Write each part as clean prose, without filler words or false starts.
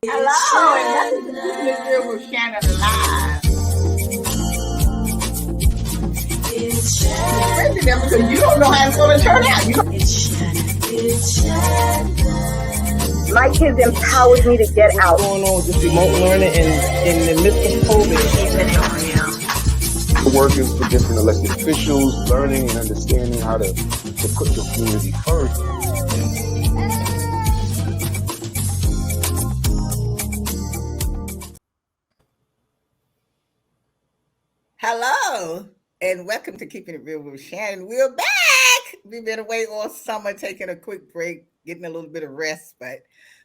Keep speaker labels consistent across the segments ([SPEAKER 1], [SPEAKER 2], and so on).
[SPEAKER 1] Hello, and welcome to Keeping It Real with Shannon Live. Because you don't know how it's going to turn out.
[SPEAKER 2] My kids empowered me to get out.
[SPEAKER 3] What's going on with this remote learning and in the midst of COVID?
[SPEAKER 4] Working for different elected officials, learning and understanding how to put the community first.
[SPEAKER 1] Hello, and welcome to Keeping It Real with Shannon. We're back. We've been away all summer, taking a quick break, getting a little bit of rest, but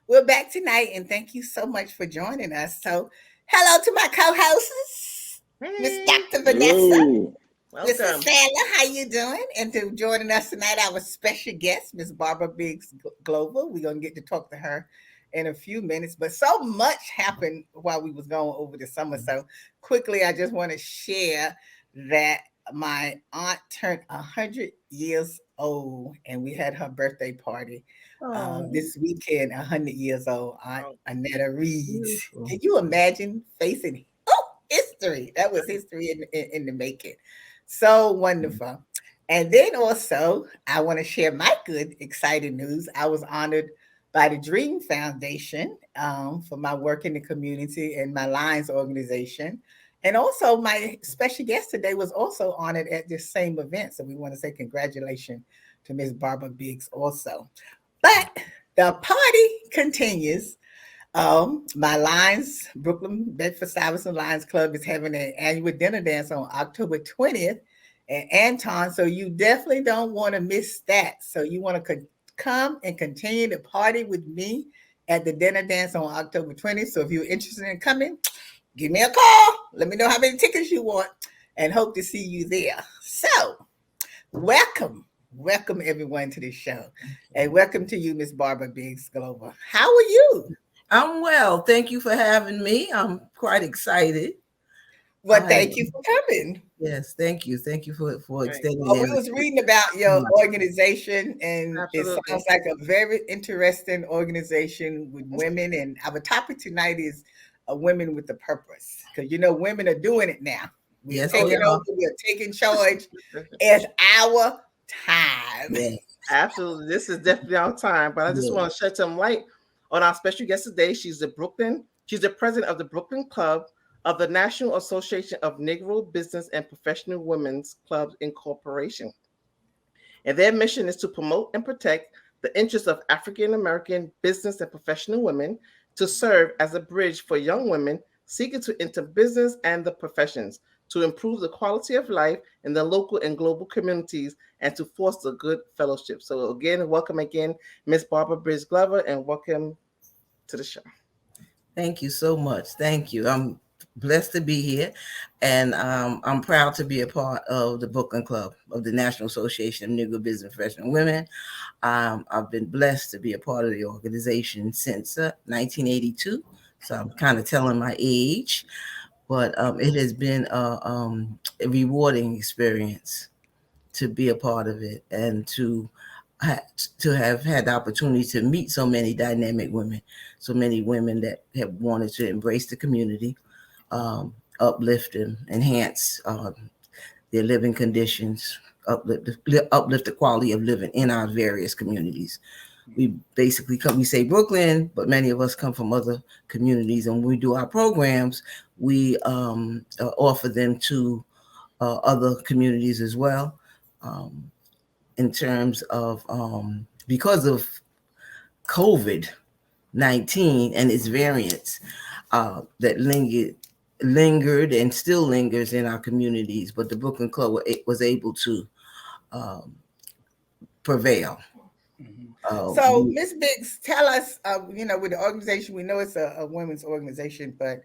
[SPEAKER 1] we're back tonight, and thank you so much for joining us. So, hello to my co-hosts, Miss Dr. Vanessa, Mrs. Sandler, how you doing? And to joining us tonight, our special guest, Miss Barbara Biggs Glover. We're gonna get to talk to her in a few minutes, but so much happened while we was going over the summer. So quickly, I just want to share that my aunt turned 100 years old, and we had her birthday party this weekend. 100 years old, Aunt Annetta Reeves. Can you imagine facing history? That was history in the making. So wonderful. And then also, I want to share my good, exciting news. I was honored by the Dream Foundation for my work in the community and my Lions organization. And also my special guest today was also honored at this same event. So we want to say congratulations to Miss Barbara Biggs also. But the party continues. My Lions, Brooklyn Bedford Stuyvesant Lions Club is having an annual dinner dance on October 20th at Anton. So you definitely don't want to miss that. So you want to come and continue to party with me at the dinner dance on October 20th. So if you're interested in coming, give me a call. Let me know how many tickets you want and hope to see you there. So welcome everyone to the show. And welcome to you, Miss Barbara Biggs Glover. How are you?
[SPEAKER 5] I'm well. Thank you for having me. I'm quite excited.
[SPEAKER 1] Well, thank you for coming.
[SPEAKER 5] Yes, thank you. Thank you for extending
[SPEAKER 1] it. We was reading about your organization, and Absolutely. It sounds like a very interesting organization with women. And our topic tonight is women with a purpose, because women are doing it now. We're taking over. We're taking charge. It's our time.
[SPEAKER 3] Yes. Absolutely, this is definitely our time. But I just want to shed some light on our special guest today. She's the president of the Brooklyn Club of the National Association of Negro Business and Professional Women's Clubs Incorporation. And their mission is to promote and protect the interests of African American business and professional women, to serve as a bridge for young women seeking to enter business and the professions, to improve the quality of life in the local and global communities, and to foster good fellowship. So again, welcome again, Miss Barbara Biggs Glover, and welcome to the show.
[SPEAKER 5] Thank you so much. Thank you. I'm blessed to be here, and I'm proud to be a part of the Brooklyn Club of the National Association of Negro Business and Professional Women. I've been blessed to be a part of the organization since 1982, so I'm kind of telling my age, but it has been a rewarding experience to be a part of it, and to have had the opportunity to meet so many dynamic women, so many women that have wanted to embrace the community, uplift and enhance their living conditions, uplift the quality of living in our various communities. We basically we say Brooklyn, but many of us come from other communities, and when we do our programs, we offer them to other communities as well. In terms of because of COVID-19 and its variants that lingered and still lingers in our communities, but the Brooklyn Club was able to prevail.
[SPEAKER 1] So, Ms. Biggs, tell us, with the organization, we know it's a women's organization, but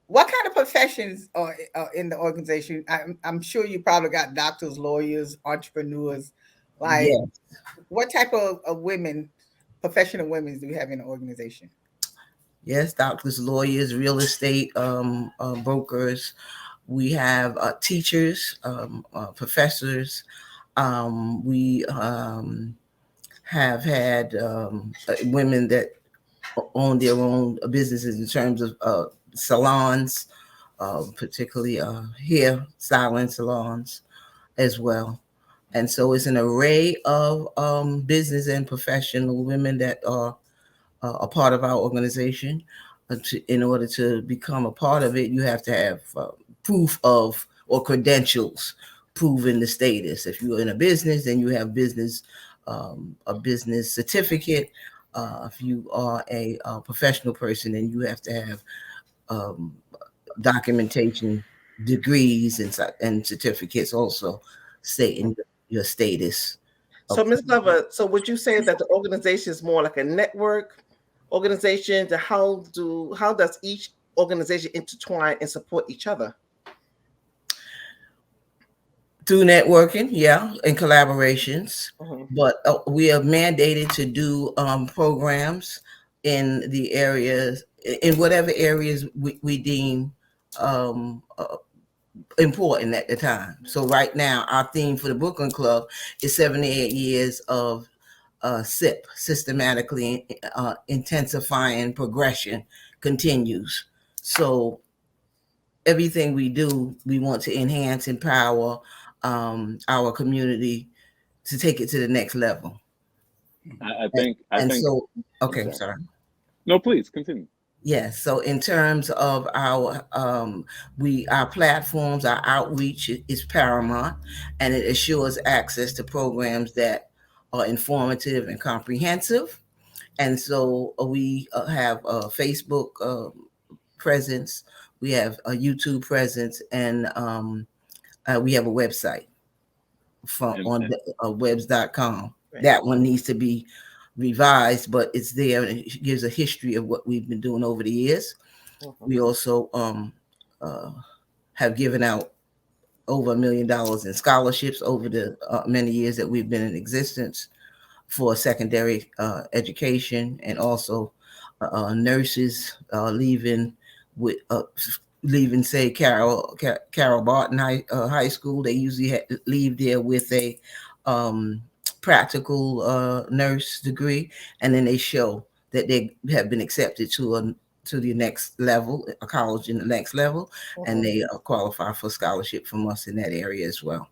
[SPEAKER 1] what kind of professions are in the organization? I'm sure you probably got doctors, lawyers, entrepreneurs. Like, yes. What type of women, professional women, do we have in the organization?
[SPEAKER 5] Yes, doctors, lawyers, real estate brokers. We have teachers, professors. We have had women that own their own businesses in terms of salons, particularly hair styling salons as well. And so it's an array of business and professional women that are a part of our organization. In order to become a part of it, you have to have proof of or credentials proving the status. If you're in a business, then you have a business certificate. If you are a professional person, then you have to have um, documentation, degrees, and certificates also stating your status.
[SPEAKER 3] So, Ms. Glover, so would you say that the organization is more like a network organization? How does each organization intertwine and support each other?
[SPEAKER 5] Through networking, yeah, and collaborations. But we are mandated to do programs in the areas, in whatever areas we deem important at the time. So right now, our theme for the Brooklyn Club is 78 years of SIP, systematically intensifying progression continues. So everything we do, we want to enhance, empower our community to take it to the next level.
[SPEAKER 6] I think.
[SPEAKER 5] So, okay, sorry.
[SPEAKER 6] No, please continue.
[SPEAKER 5] Yes. So in terms of our our platforms, our outreach is paramount, and it assures access to programs that are informative and comprehensive. And so we have a Facebook presence, we have a YouTube presence, and we have a website on webs.com. Right. That one needs to be revised, but it's there and it gives a history of what we've been doing over the years. We also have given out over $1 million in scholarships over the many years that we've been in existence for secondary education, and also nurses leaving say Carol Barton High School. They usually leave there with a practical nurse degree, and then they show that they have been accepted to the next level, a college in the next level, and they qualify for scholarship from us in that area as well.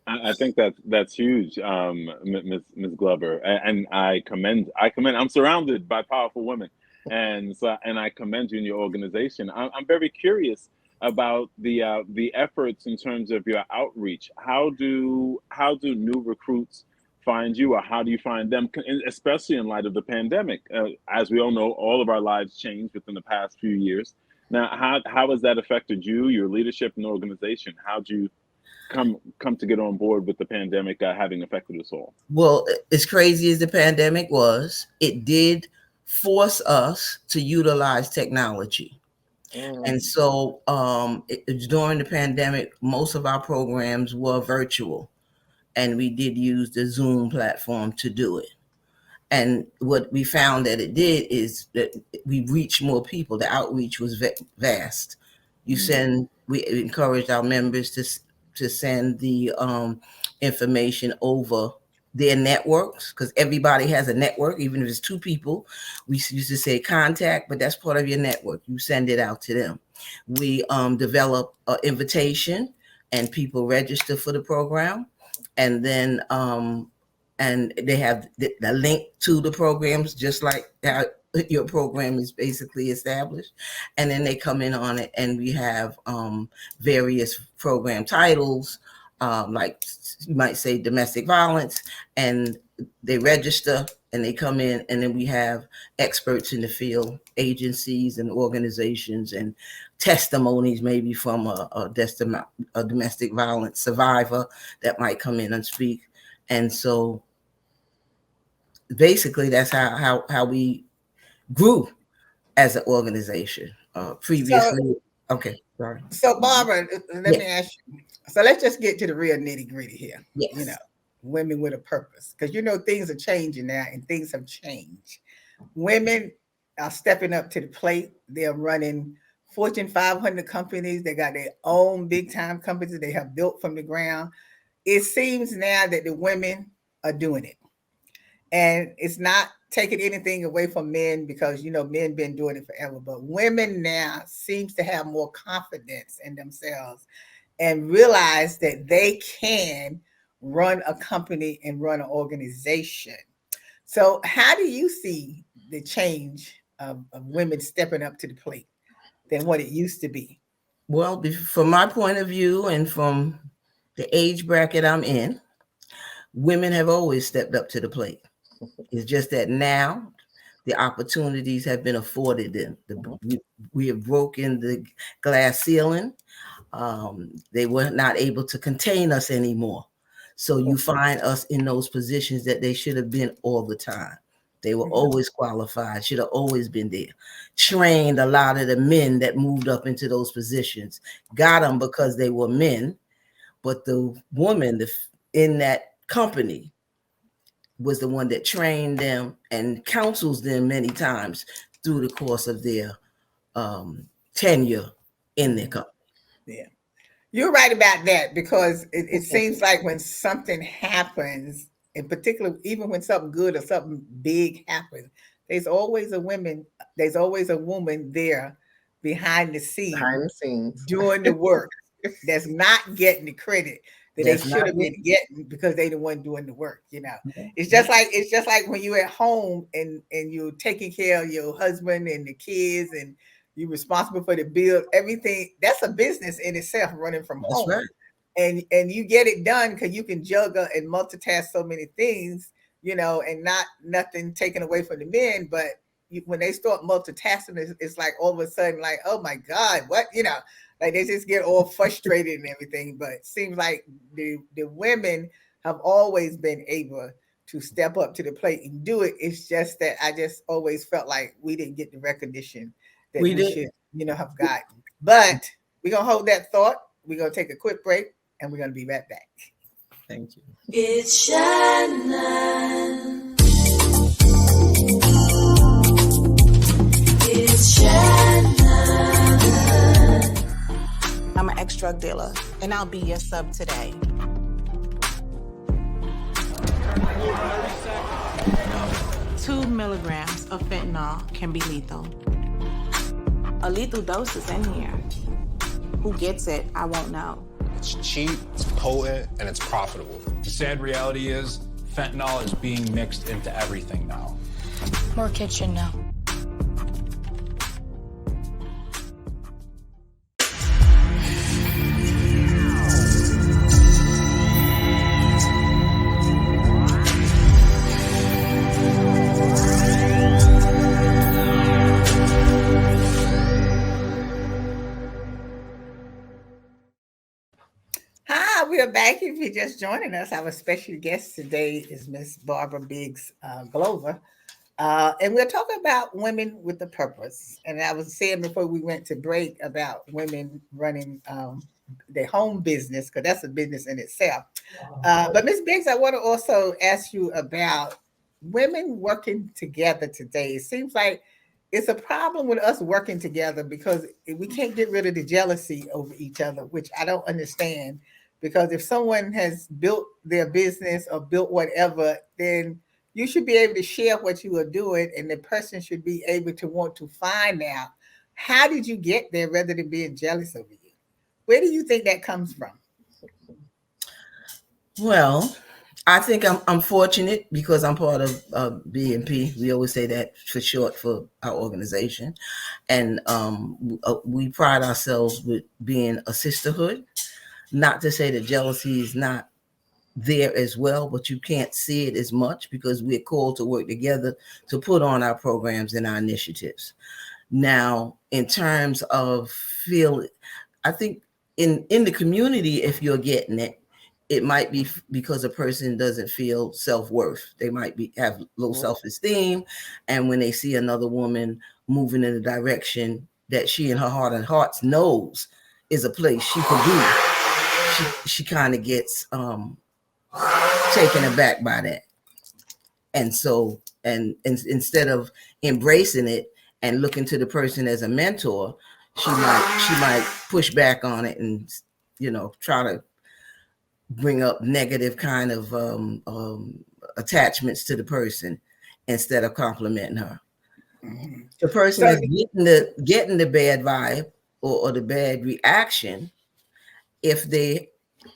[SPEAKER 6] I think that's huge, Ms. Glover, and I commend. I'm surrounded by powerful women, and I commend you in your organization. I'm very curious about the efforts in terms of your outreach. How do new recruits find you, or how do you find them, especially in light of the pandemic? As we all know, all of our lives changed within the past few years. Now, how has that affected you, your leadership, and organization? How do you come to get on board with the pandemic having affected us all?
[SPEAKER 5] Well, as crazy as the pandemic was, it did force us to utilize technology. And so during the pandemic, most of our programs were virtual, and we did use the Zoom platform to do it. And what we found that it did is that we reached more people. The outreach was vast. We encouraged our members to send the information over their networks, because everybody has a network, even if it's two people. We used to say contact, but that's part of your network. You send it out to them. We develop an invitation, and people register for the program, and then and they have the link to the programs, just like how your program is basically established, and then they come in on it, and we have various program titles, like you might say domestic violence, and they register and they come in, and then we have experts in the field, agencies and organizations, and testimonies maybe from a domestic violence survivor that might come in and speak. And so basically that's how we grew as an organization previously. Okay, sorry.
[SPEAKER 1] So Barbara, let me ask you. So let's just get to the real nitty gritty here.
[SPEAKER 5] Yes.
[SPEAKER 1] Women with a purpose, because things are changing now, and things have changed. Women are stepping up to the plate. They're running Fortune 500 companies. They got their own big time companies they have built from the ground. It seems now that the women are doing it. And it's not taking anything away from men because men been doing it forever, but women now seems to have more confidence in themselves and realize that they can run a company and run an organization. So how do you see the change of women stepping up to the plate than what it used to be?
[SPEAKER 5] Well, from my point of view and from the age bracket I'm in, women have always stepped up to the plate. It's just that now the opportunities have been afforded them. We have broken the glass ceiling. They were not able to contain us anymore. So you find us in those positions that they should have been all the time. They were always qualified, should have always been there. Trained a lot of the men that moved up into those positions, got them because they were men, but the woman in that company was the one that trained them and counsels them many times through the course of their tenure in their company.
[SPEAKER 1] Yeah. You're right about that because it seems like when something happens, in particular, even when something good or something big happens, there's always there's always a woman there behind the
[SPEAKER 3] scenes
[SPEAKER 1] doing the work that's not getting the credit that they should have been getting because they the one doing the work. It's just like when you're at home and you're taking care of your husband and the kids and you're responsible for the bill, everything. That's a business in itself, running from home.
[SPEAKER 5] Right.
[SPEAKER 1] And you get it done because you can juggle and multitask so many things, and nothing taken away from the men. But when they start multitasking, it's like all of a sudden, like, oh my God, what, like they just get all frustrated and everything. But it seems like the women have always been able to step up to the plate and do it. It's just that I just always felt like we didn't get the recognition that we should, have gotten. But we're going to hold that thought. We're going to take a quick break and we're going to be right back.
[SPEAKER 5] Thank you.
[SPEAKER 7] It's Shannon. It's Shannon.
[SPEAKER 8] I'm an ex-drug dealer, and I'll be your sub today. Two milligrams of fentanyl can be lethal. A lethal dose is in here. Who gets it, I won't know.
[SPEAKER 9] It's cheap, it's potent, and it's profitable. The sad reality is, fentanyl is being mixed into everything now.
[SPEAKER 10] More kitchen now.
[SPEAKER 1] We're back. If you're just joining us, our special guest today is Miss Barbara Biggs Glover. And we're talking about women with a purpose. And I was saying before we went to break about women running their home business, because that's a business in itself. But Miss Biggs, I want to also ask you about women working together today. It seems like it's a problem with us working together because we can't get rid of the jealousy over each other, which I don't understand. Because if someone has built their business or built whatever, then you should be able to share what you are doing, and the person should be able to want to find out how did you get there rather than being jealous over you. Where do you think that comes from?
[SPEAKER 5] Well, I think I'm fortunate because I'm part of BNP. We always say that for short for our organization. And we pride ourselves with being a sisterhood. Not to say that jealousy is not there as well, but you can't see it as much because we're called to work together to put on our programs and our initiatives. Now, in terms of I think in the community, if you're getting it, it might be because a person doesn't feel self-worth. They might have low self-esteem. And when they see another woman moving in a direction that she in her heart and hearts knows is a place she could be, she kind of gets taken aback by that. And so, and instead of embracing it and looking to the person as a mentor, she might push back on it and, try to bring up negative kind of attachments to the person instead of complimenting her.
[SPEAKER 1] Mm-hmm.
[SPEAKER 5] The person
[SPEAKER 1] So,
[SPEAKER 5] is getting the bad vibe or the bad reaction. If they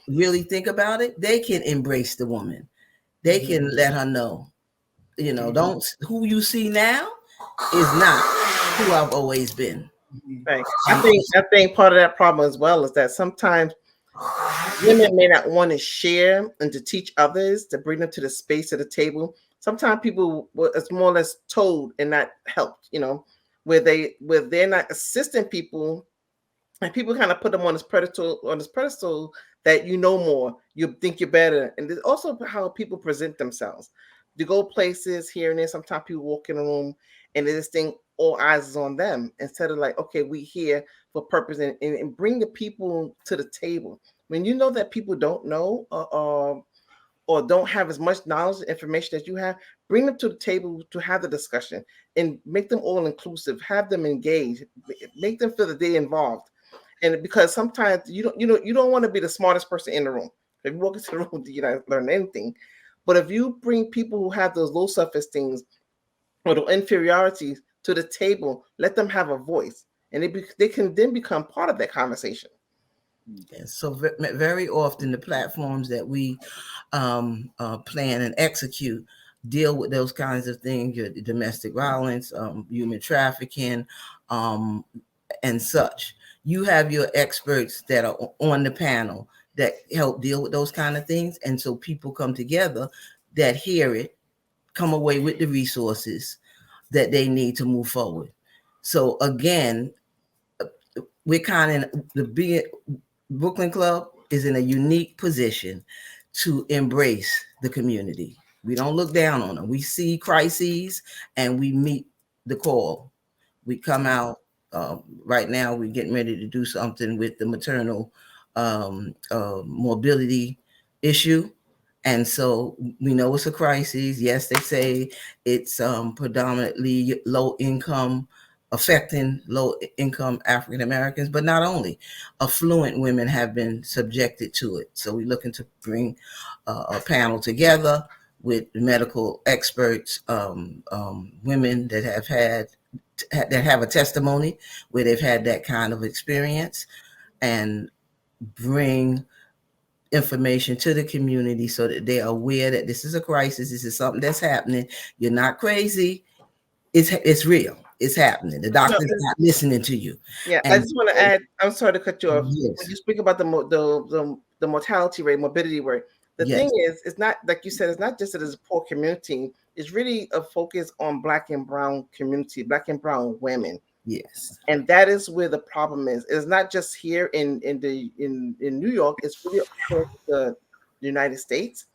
[SPEAKER 5] really think about it, they can embrace the woman. They can let her know, don't who you see now is not who I've always been.
[SPEAKER 3] Right. I think part of that problem as well is that sometimes women may not want to share and to teach others to bring them to the space at the table. Sometimes people it's more or less told and not helped, where they're not assisting people, and people kind of put them on this pedestal that you know more, you think you're better, and there's also how people present themselves. You go places here and there. Sometimes people walk in a room and they just think all eyes is on them instead of like, okay, we here for purpose, and bring the people to the table. When you know that people don't know or don't have as much knowledge and information as you have, bring them to the table to have the discussion and make them all inclusive, have them engaged, make them feel that they're involved. And because sometimes you don't want to be the smartest person in the room. If you walk into the room, you're not learning anything. But if you bring people who have those low self-esteem or the inferiorities to the table, let them have a voice, and they can then become part of that conversation.
[SPEAKER 5] Yes. So very often the platforms that we plan and execute deal with those kinds of things, your domestic violence, human trafficking, and such. You have your experts that are on the panel that help deal with those kind of things. And so people come together that hear it, come away with the resources that they need to move forward. So again, we're kind of the Brooklyn Club is in a unique position to embrace the community. We don't look down on them. We see crises and we meet the call. We come out. Right now, we're getting ready to do something with the maternal mobility issue. And so we know it's a crisis. Yes, they say it's predominantly low income, affecting low income African Americans, but not only affluent women have been subjected to it. So we're looking to bring a panel together with medical experts, women that have a testimony where they've had that kind of experience, and bring information to the community so that they are aware that this is a crisis. This is something that's happening. You're not crazy. It's real. It's happening. The doctor's not listening to you.
[SPEAKER 3] Yeah,
[SPEAKER 5] And
[SPEAKER 3] I just want to add. I'm sorry to cut you off.
[SPEAKER 5] yes.
[SPEAKER 3] When you speak about the mortality rate, morbidity rate, the
[SPEAKER 5] Yes.
[SPEAKER 3] thing is, it's not like you said. It's not just that it's a poor community. It's really a focus on Black and Brown community, Black and Brown women.
[SPEAKER 5] Yes.
[SPEAKER 3] And that is where the problem is. It's not just here in New York. It's really across the United States.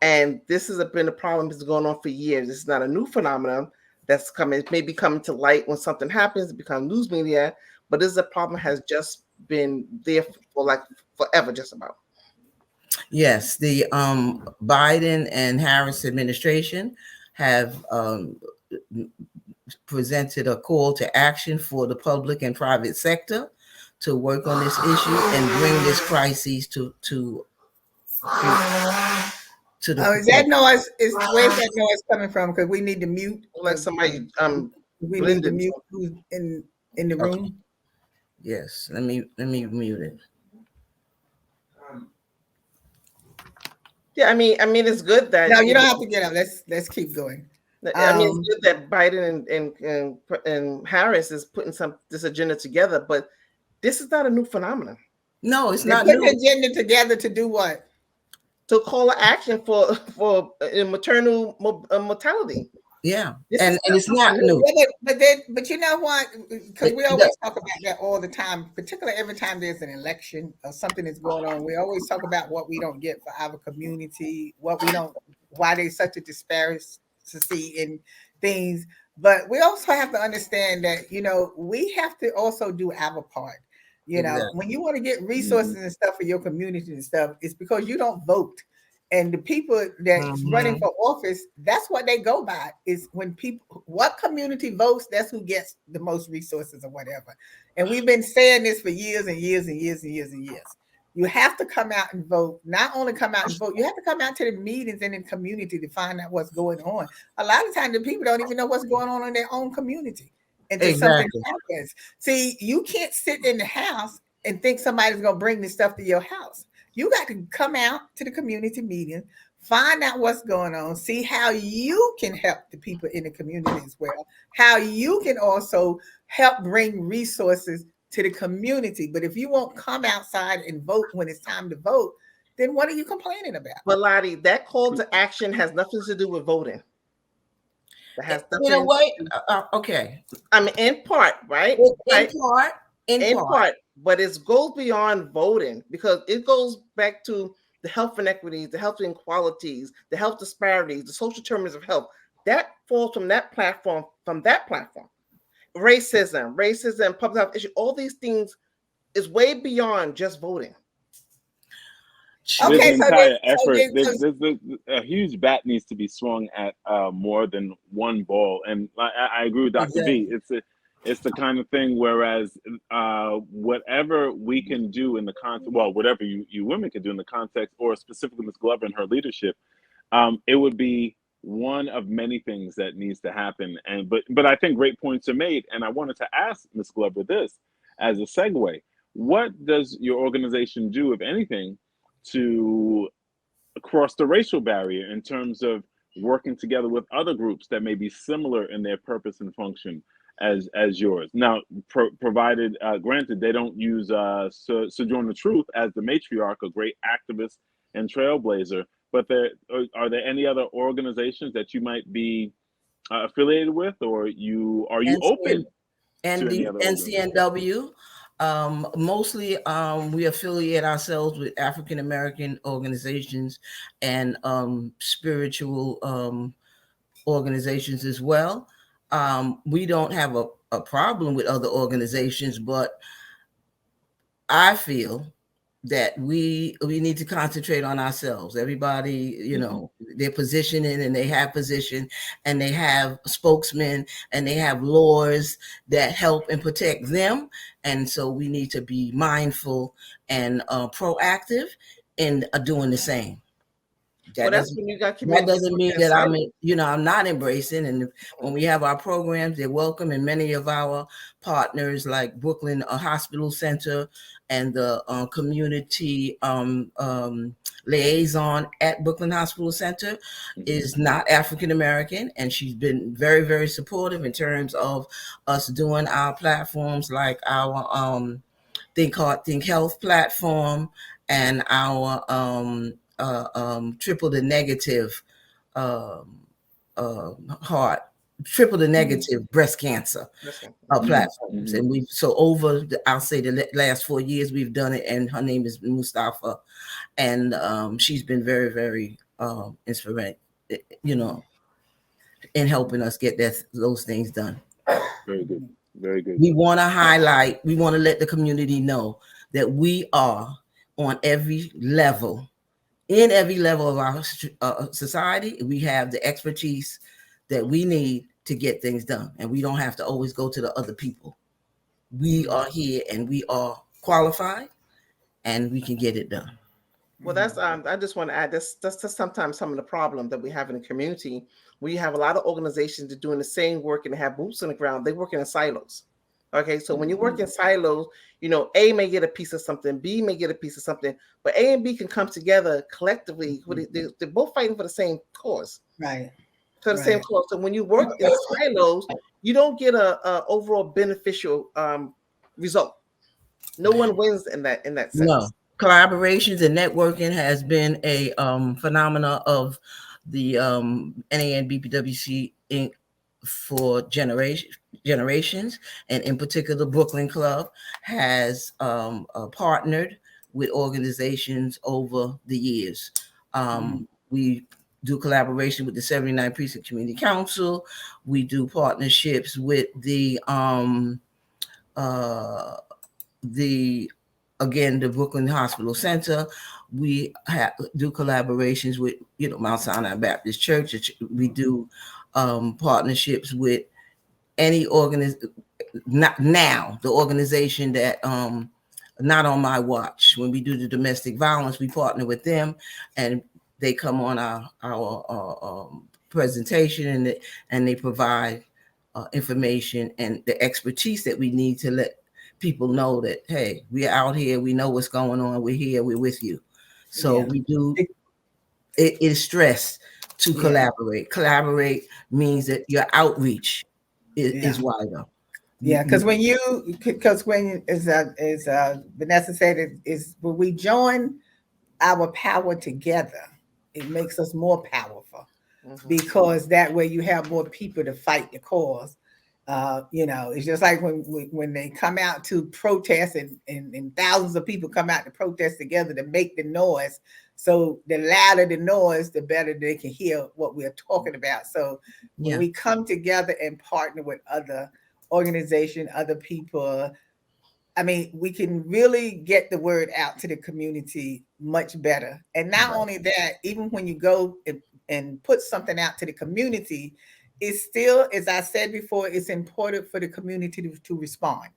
[SPEAKER 3] And this has been a problem that's going on for years. It's not a new phenomenon that's coming, maybe coming to light when something happens, it becomes news media. But this is a problem has just been there for like forever, just about.
[SPEAKER 5] Yes, the Biden and Harris administration have presented a call to action for the public and private sector to work on this issue and bring this crisis to the.
[SPEAKER 1] Is that noise? Where's that noise coming from? Because we need to mute.
[SPEAKER 3] Like somebody
[SPEAKER 1] we need to mute who's in the room.
[SPEAKER 5] Okay. Yes, let me mute it.
[SPEAKER 3] Yeah, I mean, it's good that.
[SPEAKER 1] No, you don't have to get up. Let's keep going.
[SPEAKER 3] I mean, it's good that Biden and Harris is putting this agenda together, but this is not a new phenomenon.
[SPEAKER 5] No, it's
[SPEAKER 1] They're
[SPEAKER 5] not
[SPEAKER 1] putting
[SPEAKER 5] new.
[SPEAKER 1] the agenda together to do what?
[SPEAKER 3] To call action for maternal mortality.
[SPEAKER 5] Yeah, and it's not new.
[SPEAKER 1] But you know what? Because we always talk about that all the time, particularly every time there's an election or something is going on. We always talk about what we don't get for our community, what we don't, why there's such a disparity in things. But we also have to understand that, we have to also do our part. When you want to get resources and stuff for your community and stuff, it's because you don't vote. And the people that's running for office, that's what they go by, is when what community votes, that's who gets the most resources or whatever. And we've been saying this for years and years and years and years and years. You have to come out and vote. Not only come out and vote, you have to come out to the meetings and in the community to find out what's going on. A lot of times the people don't even know what's going on in their own community until something
[SPEAKER 5] Exactly.
[SPEAKER 1] happens. See, you can't sit in the house and think somebody's going to bring this stuff to your house. You got to come out to the community meeting, find out what's going on, see how you can help the people in the community as well, how you can also help bring resources to the community. But if you won't come outside and vote when it's time to vote, then what are you complaining about?
[SPEAKER 3] But Lottie, that call to action has nothing to do with voting. That has nothing.
[SPEAKER 5] In a way, okay.
[SPEAKER 3] I mean, in part, right? In part, but it goes beyond voting because it goes back to the health inequities, the health inequalities, the health disparities, the social determinants of health. That falls from that platform. Racism, public health issue, all these things is way beyond just voting.
[SPEAKER 6] Okay, there's entire effort. There's a huge bat needs to be swung at more than one ball, and I agree with Dr. B. It's the kind of thing. Whereas whatever we can do in the context, well, whatever you women can do in the context, or specifically Ms. Glover and her leadership, it would be one of many things that needs to happen. And but I think great points are made, and I wanted to ask Ms. Glover this as a segue: what does your organization do, if anything, to cross the racial barrier in terms of working together with other groups that may be similar in their purpose and function as yours? Now, provided, granted, they don't use Sojourner Truth as the matriarch, a great activist and trailblazer, but are there any other organizations that you might be affiliated with, or are you open to any other
[SPEAKER 5] NCNW? Mostly we affiliate ourselves with African American organizations and spiritual organizations as well. We don't have a problem with other organizations, but I feel that we need to concentrate on ourselves. Everybody, their positioning, and they have position, and they have spokesmen, and they have laws that help and protect them. And so we need to be mindful and proactive in doing the same. That doesn't mean that I'm not embracing. And when we have our programs, they're welcome. And many of our partners, like Brooklyn Hospital Center and the community liaison at Brooklyn Hospital Center, is not African American, and she's been very, very supportive in terms of us doing our platforms, like our Think Health platform and our triple the negative heart, triple the negative breast cancer platforms. And we've I'll say the last 4 years we've done it, and her name is Mustafa, and she's been very, very inspiring, in helping us get those things done.
[SPEAKER 6] Very good. Very good.
[SPEAKER 5] We want to let the community know that we are on every level. In every level of our society, we have the expertise that we need to get things done. And we don't have to always go to the other people. We are here and we are qualified, and we can get it done.
[SPEAKER 3] Well, that's I just want to add that's sometimes some of the problem that we have in the community. We have a lot of organizations that are doing the same work and have boots on the ground. They work in silos. Okay, so when you work in silos, A may get a piece of something, B may get a piece of something, but A and B can come together collectively. They're both fighting for the same cause,
[SPEAKER 1] right?
[SPEAKER 3] For the same cause. So when you work in silos, you don't get a overall beneficial result. No one wins in that sense.
[SPEAKER 5] No. Collaborations and networking has been a phenomena of the NANBPWC Inc. for generations, and in particular, Brooklyn Club has partnered with organizations over the years. We do collaboration with the 79 Precinct Community Council. We do partnerships with the Brooklyn Hospital Center. We do collaborations with, Mount Sinai Baptist Church. We do partnerships with any the organization that not on my watch. When we do the domestic violence, we partner with them, and they come on our presentation, and they provide information and the expertise that we need to let people know that, hey, we're out here, we know what's going on, we're here, we're with you. So we do, it is stressed to collaborate. Collaborate means that your outreach is wider.
[SPEAKER 1] Yeah, because when Vanessa said, is when we join our power together, it makes us more powerful, because that way you have more people to fight the cause. It's just like when they come out to protest, and thousands of people come out to protest together to make the noise. So the louder the noise, the better they can hear what we're talking about. So when we come together and partner with other organizations, other people, I mean, we can really get the word out to the community much better. And not only that, even when you go and put something out to the community, it's still, as I said before, it's important for the community to respond.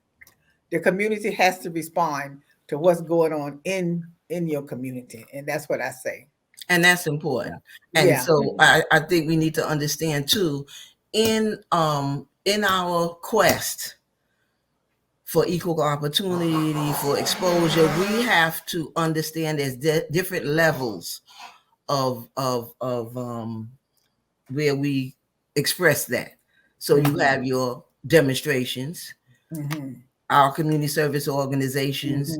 [SPEAKER 1] The community has to respond to what's going on in your community. And that's what I say.
[SPEAKER 5] And that's important. And so I think we need to understand too, in our quest for equal opportunity, for exposure, we have to understand there's different levels of where we express that. So you have your demonstrations, our community service organizations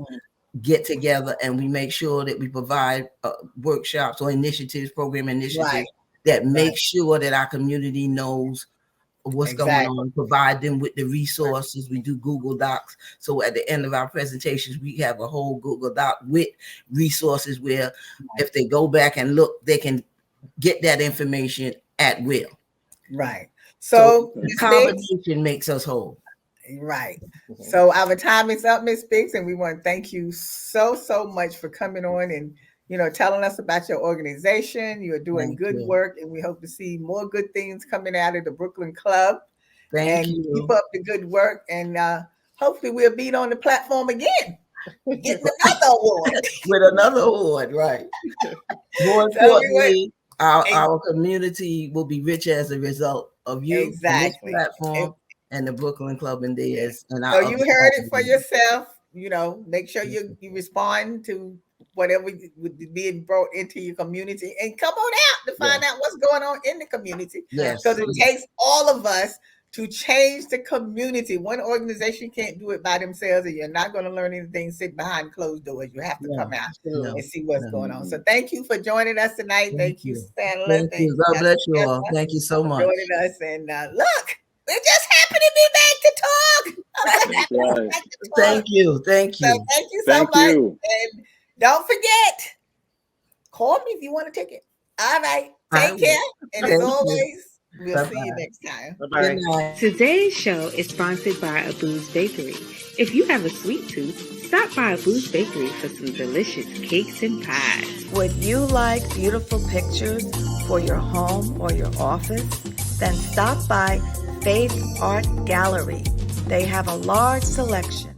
[SPEAKER 5] get together, and we make sure that we provide workshops or program initiatives that make sure that our community knows what's going on, provide them with the resources. We do Google Docs. So at the end of our presentations, we have a whole Google Doc with resources where if they go back and look, they can get that information at will.
[SPEAKER 1] Right. So
[SPEAKER 5] the combination makes us whole.
[SPEAKER 1] Right. So our time is up, Ms. Biggs, and we want to thank you so much for coming on and telling us about your organization. You're doing good work, and we hope to see more good things coming out of the Brooklyn Club.
[SPEAKER 5] Thank you.
[SPEAKER 1] Keep up the good work, and hopefully we'll be on the platform again, getting another award.
[SPEAKER 5] With another award, right? More importantly, our community will be rich as a result of you, this platform, and the Brooklyn Club and theirs. And
[SPEAKER 1] so you heard it for yourself. Make sure you respond to whatever would be brought into your community, and come on out to find out what's going on in the community. Because it takes all of us to change the community. One organization can't do it by themselves, and you're not going to learn anything sitting behind closed doors. You have to come out and see what's going on. So thank you for joining us tonight. Thank you, Sandler.
[SPEAKER 5] Thank you. God bless you all. Thank you so much
[SPEAKER 1] for joining us. And look, we're just happy to be back to talk.
[SPEAKER 5] Thank you. Thank you.
[SPEAKER 1] So thank you so much. And don't forget, call me if you want a ticket. All right. Take care. And as always, we'll see you next time.
[SPEAKER 3] Bye-bye.
[SPEAKER 7] Today's show is sponsored by Abu's Bakery. If you have a sweet tooth, stop by Abu's Bakery for some delicious cakes and pies.
[SPEAKER 11] Would you like beautiful pictures for your home or your office? Then stop by Faith Art Gallery. They have a large selection